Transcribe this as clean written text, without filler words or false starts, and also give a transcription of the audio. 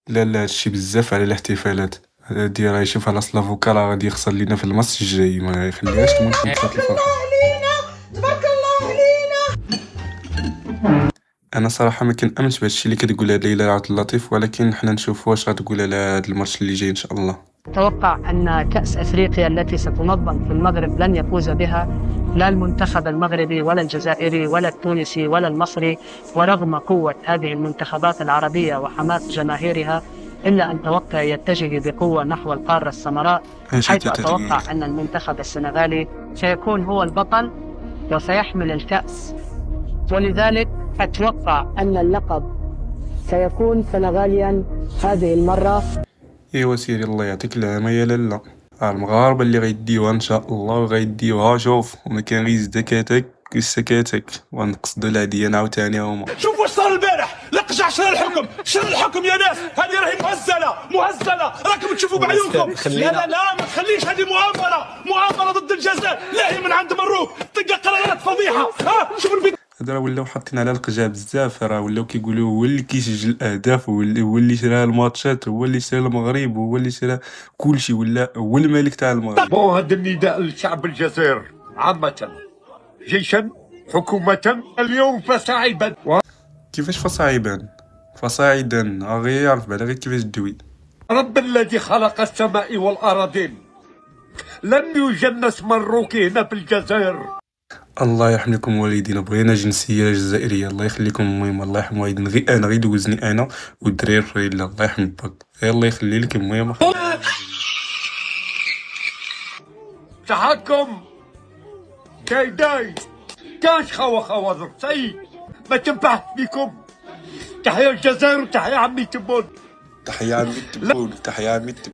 لا لا، هادشي بزاف على الاحتفالات. هادي راه يشوف على سلافوكا راه غادي يخسر لينا في الماتش الجاي، ما يخليهاش تموت في نقطة الفرحة. انا صراحة ما كنأمنش بهادشي اللي كتقول هاد ليلى عبد اللطيف، ولكن حنا نشوف واش غتقول على هاد الماتش اللي جاي ان شاء الله. أتوقع أن كأس أفريقيا التي ستنظم في المغرب لن يفوز بها لا المنتخب المغربي ولا الجزائري ولا التونسي ولا المصري، ورغم قوة هذه المنتخبات العربية وحماس جماهيرها إلا أن توقع يتجه بقوة نحو القارة السمراء، اش حيث تتقول؟ أتوقع أن المنتخب السنغالي سيكون هو البطل وسيحمل الكأس، ولذلك أتوقع أن اللقب سيكون سنغاليا هذه المرة. ايوا سيري الله يعطيك العافية يا لالا. المغاربة اللي غيديوها ان شاء الله وغيديوها، شوف وما كان غير زكاتك سكاتك، ونقصدو العديان عاوتاني هما. شوف واش صار البارح، لقجع شنو الحكم، شنو الحكم يا ناس، هذه راهي مهزله راكم تشوفوا بعيونكم. لا لا لا، ما تخليش، هذه مؤامره ضد الجزائر، لا هي من عند مروك، تلقى قرارات فضيحه. شوف هذا راه ولاو حاطين على القجا بزاف، راه ولاو كيقولوا هو اللي كيسجل الاهداف، هو اللي شرا الماتشات، هو اللي شرا المغرب، هو اللي شرا كلشي، ولا هو الملك تاع المغرب. بون، هذا النداء لشعب الجزائر عامة، جيشا، حكومة، اليوم فصاعدا. كيفاش فصاعدا؟ فصاعدا غير يعرف بعدا غير كيفاش دوي. رب الذي خلق السماء والأراضين لم يجنس مروكي هنا في الجزائر. الله يحميكم والدينا، بغينا جنسيه جزائريه، الله يخليكم. المهم الله يحمي والدينا، غير انا غير دوزني انا والدراري الريلا، الله يحمي باك، الله يخلي لك. المهم تحكم داي كاش خواضر سي ما تنفعش فيكم. تحيا الجزائر وتحيا عمي تبون. تحيا عمي التبون، تحيا عمي التبون.